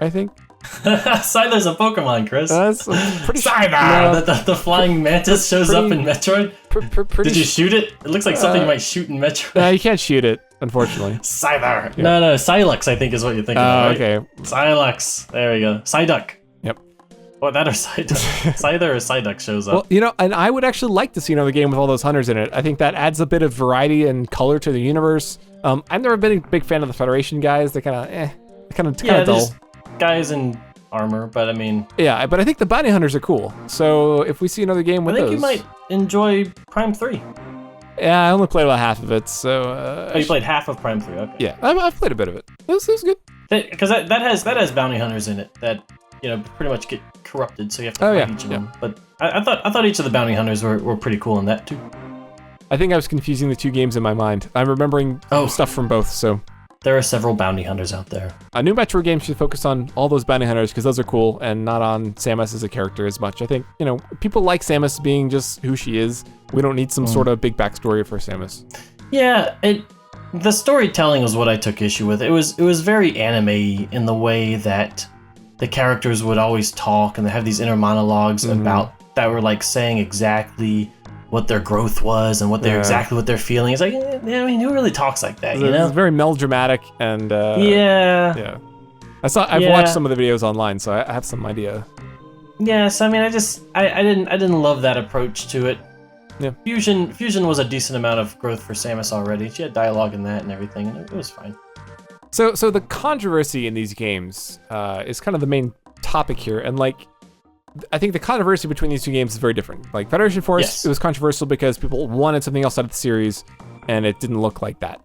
I think. Scyther's a Pokemon, Chris. That's pretty Scyther! The flying mantis shows up in Metroid. Did you sh- shoot it? It looks like something you might shoot in Metroid. You can't shoot it, unfortunately. Scyther. Yeah. No, Psylux, I think is what you're thinking of, right? Okay. Psylux. There we go. Psyduck. Yep. Or that or Psyduck. Scyther or Psyduck shows up. Well, you know, and I would actually like to see another game with all those hunters in it. I think that adds a bit of variety and color to the universe. I've never been a big fan of the Federation guys. They're kind of dull. There's guys in armor, but I mean... Yeah, but I think the bounty hunters are cool. So if we see another game with those... I think you might enjoy Prime 3. Yeah, I only played about half of it, so... you played half of Prime 3, okay. Yeah, I've played a bit of it. It was good. Because that has bounty hunters in it that, pretty much get corrupted, so you have to fight each of them. But I thought each of the bounty hunters were pretty cool in that, too. I think I was confusing the two games in my mind. I'm remembering stuff from both, so... There are several bounty hunters out there. A new Metroid game should focus on all those bounty hunters because those are cool and not on Samus as a character as much. I think, people like Samus being just who she is. We don't need some sort of big backstory for Samus. Yeah, the storytelling was what I took issue with. It was very anime in the way that the characters would always talk and they have these inner monologues about that were like saying exactly what their growth was and what exactly what they're feeling. It's like, who really talks like that? It's very melodramatic and yeah. I've watched some of the videos online, so I have some idea. Yes, I mean, I didn't love that approach to it. Yeah. Fusion was a decent amount of growth for Samus already. She had dialogue in that and everything, and it was fine. So the controversy in these games is kind of the main topic here, and I think the controversy between these two games is very different. Like Federation Force, It was controversial because people wanted something else out of the series, and it didn't look like that.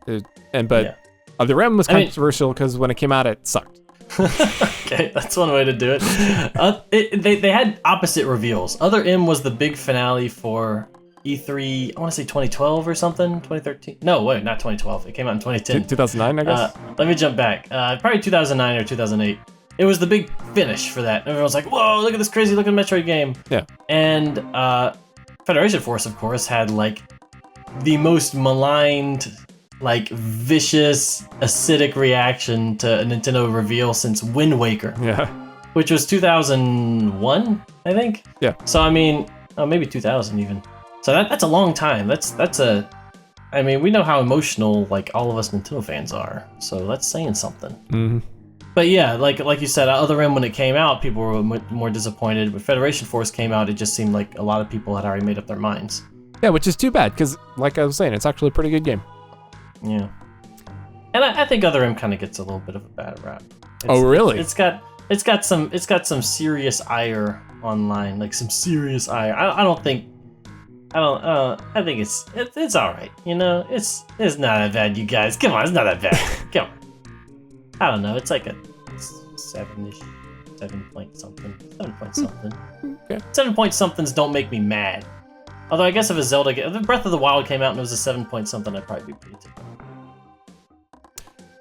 But Other M was controversial because when it came out, it sucked. Okay, that's one way to do it. They had opposite reveals. Other M was the big finale for E3. I want to say 2012 or something. 2013. No, wait, not 2012. It came out in 2010. 2009, I guess. Let me jump back. Probably 2009 or 2008. It was the big finish for that. Everyone was like, whoa, look at this crazy looking Metroid game. Yeah. And Federation Force, of course, had the most maligned, vicious, acidic reaction to a Nintendo reveal since Wind Waker. Yeah. Which was 2001, I think. Yeah. So, I mean, maybe 2000 even. So that's a long time. I mean, we know how emotional, all of us Nintendo fans are. So that's saying something. Mm-hmm. But yeah, like you said, Other M when it came out, people were more disappointed. When Federation Force came out, it just seemed like a lot of people had already made up their minds. Yeah, which is too bad because, like I was saying, it's actually a pretty good game. Yeah, and I think Other M kind of gets a little bit of a bad rap. Really? It's got some serious ire online, some serious ire. I think it's all right. It's not that bad, you guys. Come on, it's not that bad. Come on. I don't know. It's like a 7-ish, 7 point something. Okay. 7 point somethings don't make me mad. Although I guess if if Breath of the Wild came out and it was a 7 point something, I'd probably be pretty ticked.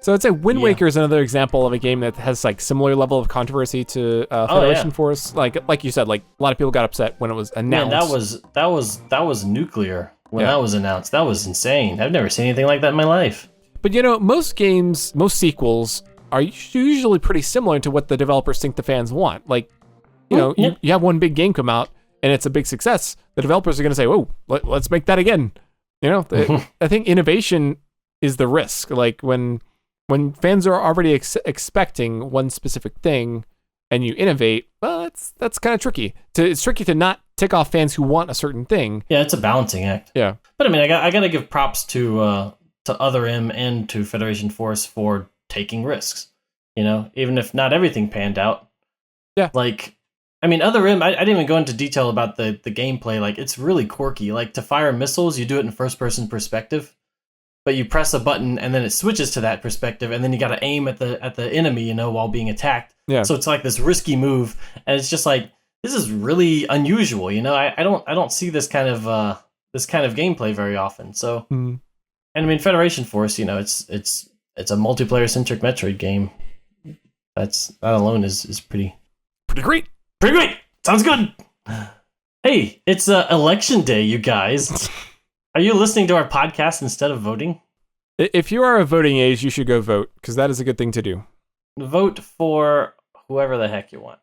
So I'd say Wind Waker is another example of a game that has similar level of controversy to Federation Force. Like you said, a lot of people got upset when it was announced. Man, that was nuclear when that was announced. That was insane. I've never seen anything like that in my life. But most games, most sequels are usually pretty similar to what the developers think the fans want. You have one big game come out and it's a big success. The developers are going to say, "Whoa, let's make that again." I think innovation is the risk. When fans are already expecting one specific thing and you innovate, well, that's kind of tricky. It's tricky to not tick off fans who want a certain thing. Yeah, it's a balancing act. Yeah. But I mean, I got to give props to to Other M and to Federation Force for taking risks. You know, even if not everything panned out. Yeah. Like, I mean, Other M, I didn't even go into detail about the gameplay. Like, it's really quirky. Like, to fire missiles, you do it in first-person perspective, but you press a button and then it switches to that perspective, and then you got to aim at the enemy, you know, while being attacked. Yeah. So it's like this risky move, and it's just like, this is really unusual. You know, I don't see this kind of gameplay very often. So, and I mean, Federation Force, you know, it's a multiplayer-centric Metroid game. That alone is pretty great. Pretty great. Sounds good. Hey, it's election day, you guys. Are you listening to our podcast instead of voting? If you are of voting age, you should go vote, because that is a good thing to do. Vote for whoever the heck you want.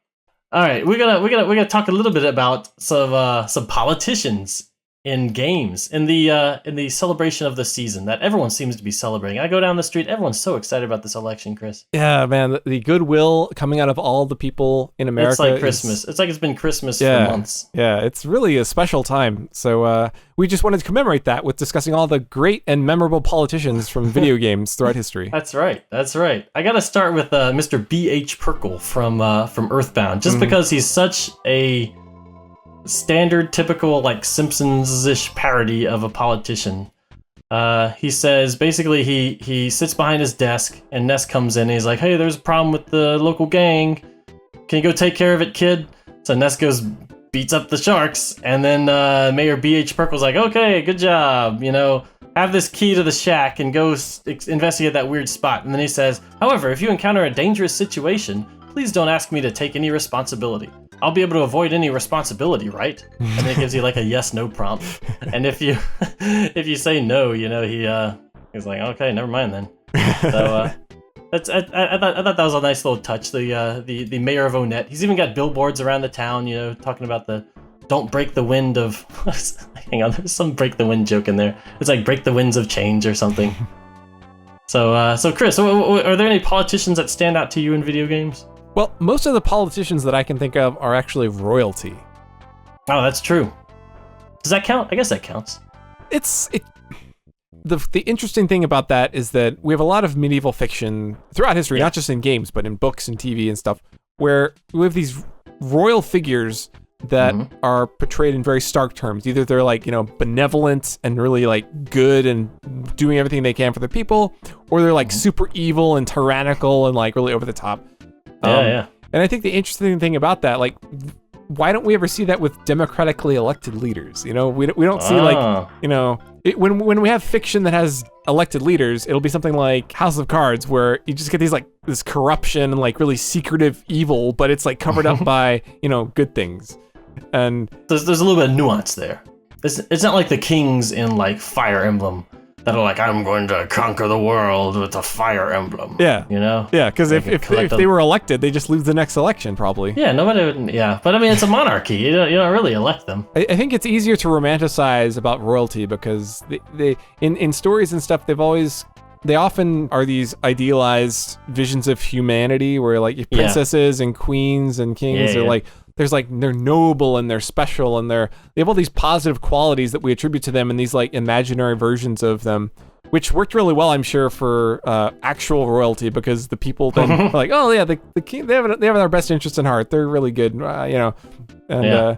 All right, we're gonna talk a little bit about some politicians in games in the celebration of the season that everyone seems to be celebrating. I go down the street, everyone's so excited about this election, Chris. Yeah, man, the goodwill coming out of all the people in America. It's like Christmas. It's like it's been Christmas for months. Yeah, it's really a special time. So we just wanted to commemorate that with discussing all the great and memorable politicians from video games throughout history. That's right. I got to start with Mr. B.H. Perkle from Earthbound, just because he's such a standard, typical, like, Simpsons-ish parody of a politician. He says, basically, he sits behind his desk, and Ness comes in, and he's like, hey, there's a problem with the local gang. Can you go take care of it, kid? So Ness goes, beats up the sharks, and then Mayor B.H. Perkle's like, okay, good job, you know, have this key to the shack and go investigate that weird spot. And then he says, however, if you encounter a dangerous situation, please don't ask me to take any responsibility. I'll be able to avoid any responsibility, right? And then it gives you like a yes/no prompt. And if you say no, you know, he's like, okay, never mind then. So I thought that was a nice little touch. The mayor of Onett. He's even got billboards around the town, you know, talking about the don't break the wind of. Hang on, there's some break the wind joke in there. It's like break the winds of change or something. So Chris, are there any politicians that stand out to you in video games? Well, most of the politicians that I can think of are actually royalty. Oh, that's true. Does that count? I guess that counts. The interesting thing about that is that we have a lot of medieval fiction throughout history, not just in games, but in books and TV and stuff, where we have these royal figures that are portrayed in very stark terms. Either they're like, you know, benevolent and really like good and doing everything they can for the people, or they're like super evil and tyrannical and like really over the top. And I think the interesting thing about that, like, why don't we ever see that with democratically elected leaders? You know, we don't see like, you know, when we have fiction that has elected leaders, it'll be something like House of Cards, where you just get these like this corruption and like really secretive evil, but it's like covered up by, you know, good things. And there's a little bit of nuance there. It's not like the kings in like Fire Emblem that are like, I'm going to conquer the world with a fire emblem. Yeah. You know? Yeah, because if they were elected, they just lose the next election, probably. Yeah, nobody would, yeah. But I mean, it's a monarchy. You don't really elect them. I think it's easier to romanticize about royalty because they in stories and stuff, they often are these idealized visions of humanity where like princesses and queens and kings are like, they're noble and they're special and they have all these positive qualities that we attribute to them in these like imaginary versions of them, which worked really well, I'm sure, for actual royalty, because the people then are like, oh yeah, the king, they have our best interest in heart. They're really good, you know. And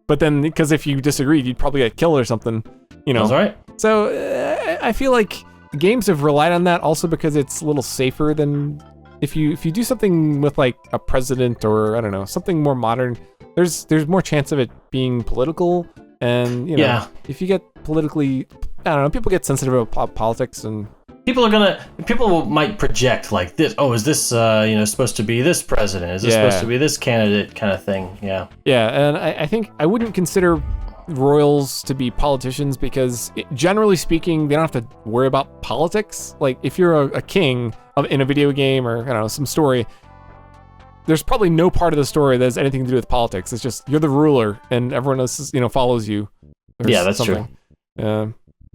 but then because if you disagreed, you'd probably get killed or something, you know. That's right. So I feel like games have relied on that also because it's a little safer than if you do something with like a president or I don't know, something more modern. There's more chance of it being political, and you know, if you get politically, I don't know, people get sensitive about politics, and people might project like this. Oh, is this supposed to be this president? Is this supposed to be this candidate? Kind of thing. Yeah. Yeah, and I think I wouldn't consider royals to be politicians because generally speaking, they don't have to worry about politics. Like if you're a king in a video game or I don't know, some story, there's probably no part of the story that has anything to do with politics. It's just you're the ruler and everyone else, follows you. Yeah, that's true.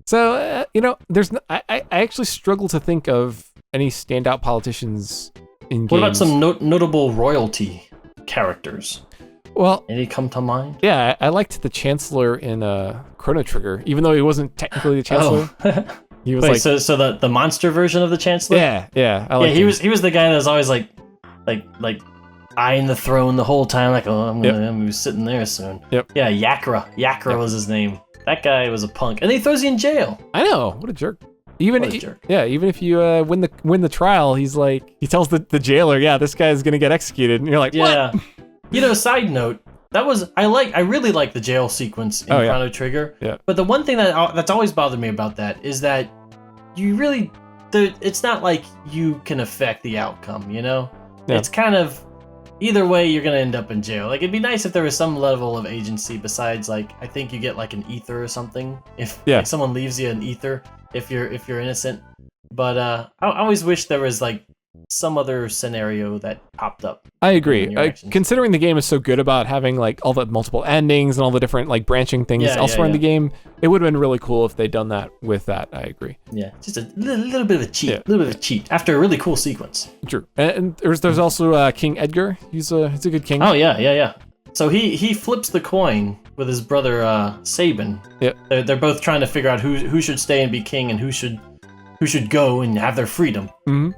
So I actually struggle to think of any standout politicians in games. What about some notable royalty characters? Well, any come to mind? Yeah, I liked the Chancellor in Chrono Trigger, even though he wasn't technically the Chancellor. He was Wait, like, so the monster version of the Chancellor? yeah. I Yeah, like he was the guy that was always like eyeing the throne the whole time, like, oh, I'm gonna be sitting there soon. Yep. Yeah, Yakra was his name. That guy was a punk, and he throws you in jail. I know, what a jerk. Even What a jerk. Yeah, even if you win the trial, he's like, he tells the jailer, yeah, this guy's gonna get executed, and you're like, Yeah. what? You know, side note, I really like the jail sequence in Chrono Trigger. Yeah. But the one thing that's always bothered me about that is that it's not like you can affect the outcome, you know? Yeah. It's kind of either way you're gonna end up in jail. Like, it'd be nice if there was some level of agency besides, like, I think you get like an ether or something if like someone leaves you an ether if you're innocent. But I always wish there was like some other scenario that popped up. I agree. Considering the game is so good about having like all the multiple endings and all the different like branching things elsewhere in the game, it would have been really cool if they'd done that with that. I agree. Yeah, just a little bit of a cheat, a little bit of a cheat after a really cool sequence. True. And there's also King Edgar. He's a good king. Oh yeah. So he flips the coin with his brother Sabin. Yep. They're both trying to figure out who should stay and be king and who should go and have their freedom. Mm-hmm.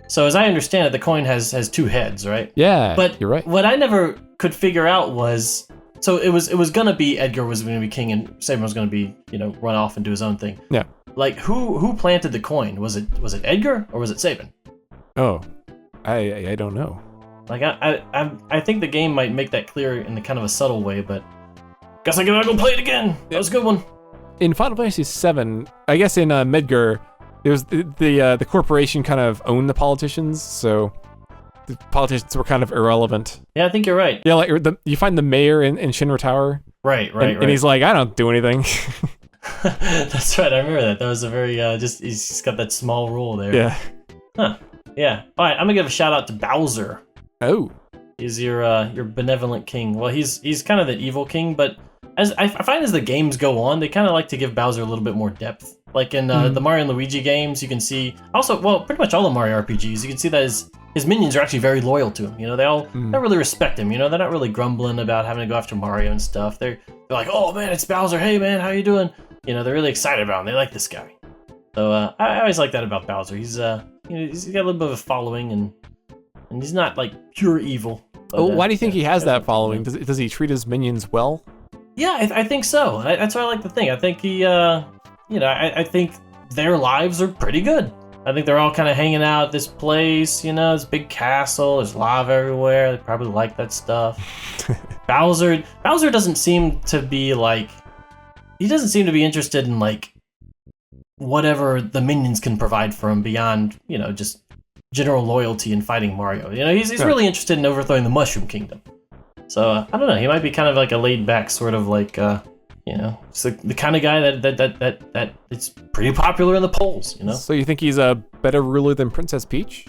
So as I understand it, the coin has two heads, right? Yeah, but you're right. What I never could figure out was, so it was gonna be Edgar was gonna be king and Sabin was gonna be, run off and do his own thing. Yeah. Like who planted the coin? Was it Edgar or was it Sabin? Oh, I don't know. Like I think the game might make that clear in a kind of a subtle way, but guess I gotta go play it again. That was a good one. In Final Fantasy VII, I guess in Midgar, it was the corporation kind of owned the politicians, so the politicians were kind of irrelevant. Yeah, I think you're right. Yeah, like you find the mayor in Shinra Tower. Right. And he's like, I don't do anything. That's right. I remember that. That was a very he's got that small role there. Yeah. Huh. Yeah. All right. I'm gonna give a shout out to Bowser. Oh. He's your benevolent king. Well, he's kind of the evil king, but as I find as the games go on, they kind of like to give Bowser a little bit more depth. Like in the Mario and Luigi games, you can see also, well, pretty much all the Mario RPGs, you can see that his minions are actually very loyal to him. They all they really respect him. They're not really grumbling about having to go after Mario and stuff. They're like, oh man, it's Bowser. Hey man, how you doing? They're really excited about him. They like this guy. So I always like that about Bowser. He's he's got a little bit of a following and he's not like pure evil. But, why do you think he has that following? Does he treat his minions well? Yeah, I think so. That's what I like to think. I think he, I think their lives are pretty good. I think they're all kind of hanging out at this place, this big castle. There's lava everywhere. They probably like that stuff. Bowser doesn't seem to be like, he doesn't seem to be interested in like whatever the minions can provide for him beyond, just general loyalty and fighting Mario. He's really interested in overthrowing the Mushroom Kingdom. So I don't know. He might be kind of like a laid back sort of like, it's the kind of guy that it's pretty popular in the polls. So you think he's a better ruler than Princess Peach?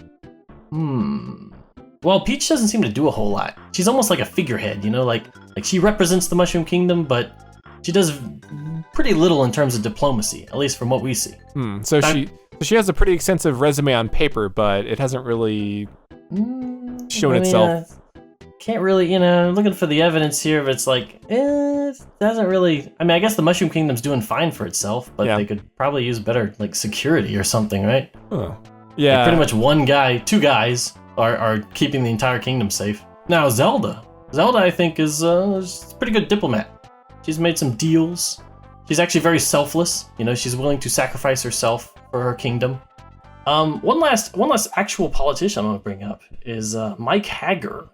Well, Peach doesn't seem to do a whole lot. She's almost like a figurehead. Like she represents the Mushroom Kingdom, but she does pretty little in terms of diplomacy, at least from what we see. So she has a pretty extensive resume on paper, but it hasn't really shown itself. Can't really, looking for the evidence here, but it's like, it doesn't really. I mean, I guess the Mushroom Kingdom's doing fine for itself, but they could probably use better, like, security or something, right? Yeah. Like, pretty much two guys are keeping the entire kingdom safe. Now, Zelda, I think, is a pretty good diplomat. She's made some deals. She's actually very selfless. She's willing to sacrifice herself for her kingdom. One last actual politician I want to bring up is Mike Hager.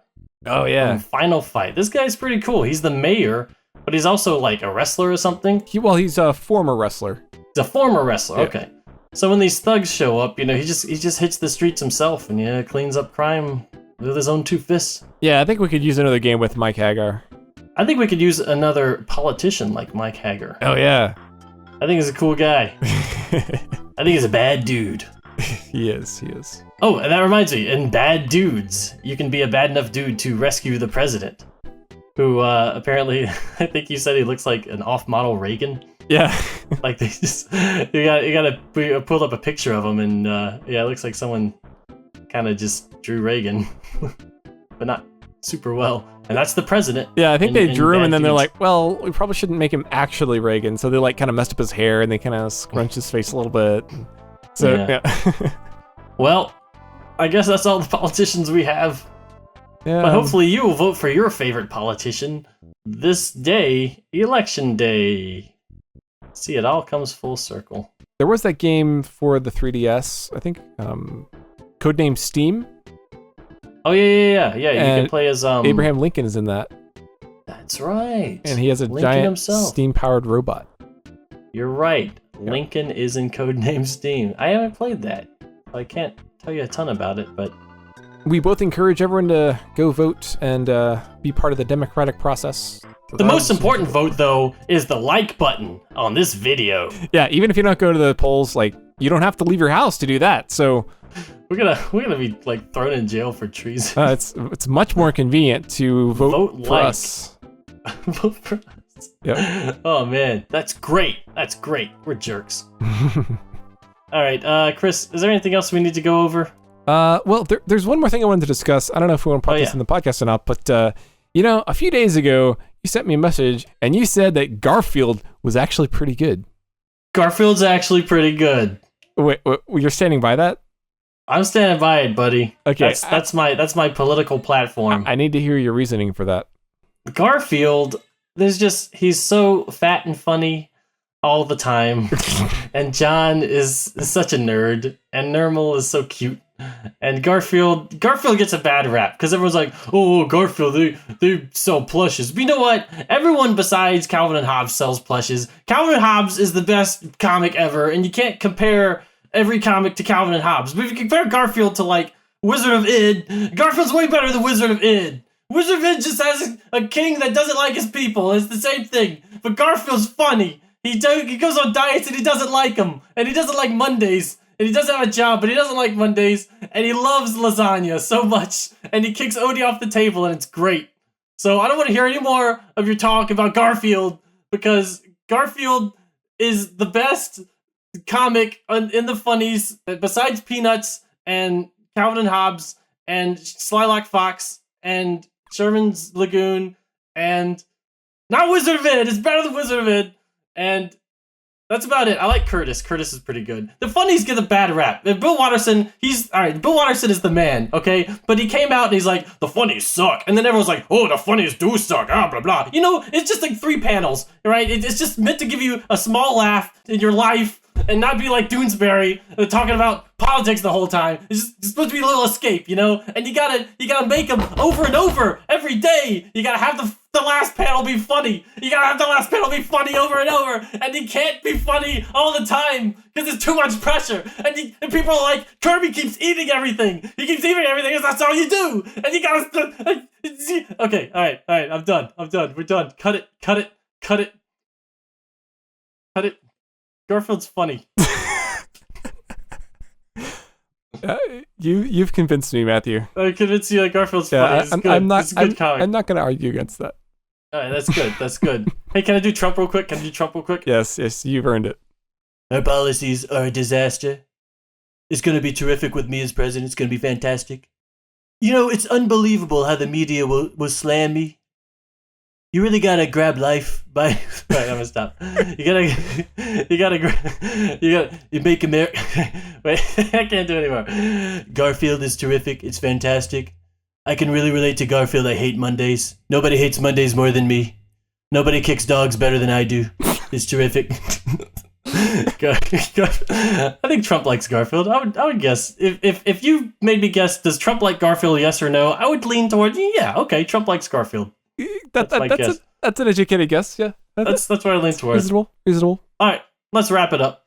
Oh yeah. Final Fight. This guy's pretty cool. He's the mayor, but he's also like a wrestler or something. He's a former wrestler. He's a former wrestler. Yeah. Okay. So when these thugs show up, he just hits the streets himself and cleans up crime with his own two fists. Yeah, I think we could use another game with Mike Hager. I think we could use another politician like Mike Hager. Oh yeah. I think he's a cool guy. I think he's a bad dude. He is. Oh, and that reminds me, in Bad Dudes, you can be a bad enough dude to rescue the president, who apparently, I think you said he looks like an off-model Reagan. Yeah. Like they just, you gotta pull up a picture of him, and it looks like someone kind of just drew Reagan, but not super well, and that's the president. Yeah, I think they drew him, Bad and then they're Feuds. like, well, we probably shouldn't make him actually Reagan. So they like kind of messed up his hair, and they kind of scrunched his face a little bit. So yeah. Well, I guess that's all the politicians we have. Yeah, But hopefully you will vote for your favorite politician this day, Election Day. See, it all comes full circle. there was that game for the 3DS, I think, codename Steam. Oh yeah. You And can play as Abraham Lincoln is in that, That's right. and he has a Lincoln giant himself. steam-powered robot. You're right. Lincoln is in Codename Steam. I haven't played that. I can't tell you a ton about it, but We both encourage everyone to go vote and be part of the democratic process. So the most important vote, though, is the like button on this video. Yeah, even if you don't go to the polls, like, you don't have to leave your house to do that. So We're gonna be like thrown in jail for treason. it's much more convenient to vote for like. us. Vote for us. Yep. Oh man, that's great. That's great. We're jerks. All right, Chris, is there anything else we need to go over? Well, there's one more thing I wanted to discuss. I don't know if we want to put this in the podcast or not, but a few days ago, you sent me a message and you said that Garfield was actually pretty good. Garfield's actually pretty good. Wait, you're standing by that? I'm standing by it, buddy. Okay, that's my political platform. I need to hear your reasoning for that. Garfield, he's so fat and funny all the time, and John is such a nerd, and Nermal is so cute. And Garfield gets a bad rap because everyone's like, oh, Garfield, they sell plushes. But you know what? Everyone besides Calvin and Hobbes sells plushes. Calvin and Hobbes is the best comic ever, and you can't compare every comic to Calvin and Hobbes. But if you compare Garfield to like Wizard of Id, Garfield's way better than Wizard of Id. Wizard of Id just has a king that doesn't like his people. It's the same thing. But Garfield's funny. He goes on diets and he doesn't like them. And he doesn't like Mondays. And he doesn't have a job, but he doesn't like Mondays. And he loves lasagna so much. And he kicks Odie off the table, and it's great. So I don't want to hear any more of your talk about Garfield, because Garfield is the best comic in the funnies, besides Peanuts and Calvin and Hobbes and Slylock Fox and Sherman's Lagoon and not Wizard of Id. It's better than Wizard of Id. And that's about it. I like Curtis. Curtis is pretty good. The funnies get a bad rap. And Bill Watterson, Bill Watterson is the man, okay? But he came out and he's like, the funnies suck. And then everyone's like, oh, the funnies do suck, blah, blah. You know, it's just like 3 panels, right? It's just meant to give you a small laugh in your life and not be like Doonesbury talking about politics the whole time. It's supposed to be a little escape, you know? And you gotta make them over and over every day. You gotta have the last panel be funny. You gotta have the last panel be funny over and over. And he can't be funny all the time because it's too much pressure. And people are like, Kirby keeps eating everything. He keeps eating everything because that's all you do. And you gotta... Okay, all right. I'm done. We're done. Cut it. Garfield's funny. You've convinced me, Matthew. I convinced you that Garfield's funny. It's good. It's a good comic. I'm not going to argue against that. All right, that's good. Hey, can I do Trump real quick? Yes, you've earned it. Our policies are a disaster. It's going to be terrific with me as president. It's going to be fantastic. You know, it's unbelievable how the media will slam me. You really gotta grab life by. Right, I'm gonna stop. You make America. Wait, I can't do it anymore. Garfield is terrific. It's fantastic. I can really relate to Garfield. I hate Mondays. Nobody hates Mondays more than me. Nobody kicks dogs better than I do. It's terrific. I think Trump likes Garfield. I would guess if you made me guess, does Trump like Garfield? Yes or no? I would lean towards okay. Trump likes Garfield. That's an educated guess. Yeah, that's what I lean towards. Reasonable. All right, let's wrap it up.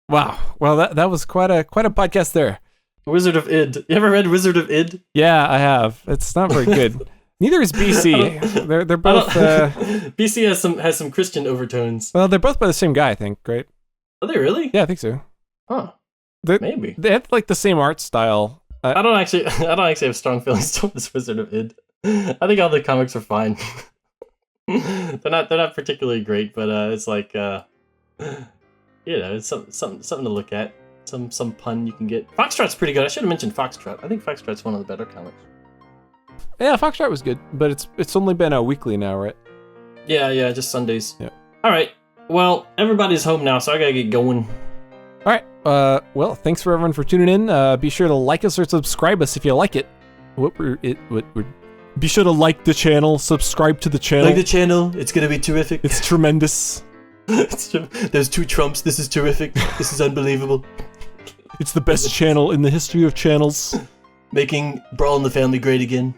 Wow. Well, that was quite a podcast there. Wizard of Id. You ever read Wizard of Id? Yeah, I have. It's not very good. Neither is BC. They're both. BC has some Christian overtones. Well, they're both by the same guy, I think. Right? Are they really? Yeah, I think so. Huh? Maybe they have like the same art style. I don't actually have strong feelings towards Wizard of Id. I think all the comics are fine. they're not particularly great, but it's like it's something to look at. Some pun you can get. Foxtrot's pretty good. I should have mentioned Foxtrot. I think Foxtrot's one of the better comics. Yeah, Foxtrot was good, but it's only been a weekly now, right? Yeah, just Sundays. Yeah. All right. Well, everybody's home now, so I gotta get going. All right. Well, thanks for everyone for tuning in. Be sure to like us or subscribe us if you like it. Be sure to like the channel, subscribe to the channel. Like the channel. It's gonna be terrific. It's tremendous. There's 2 Trumps. This is terrific. This is unbelievable. It's the best channel in the history of channels. Making Brawl in the Family great again.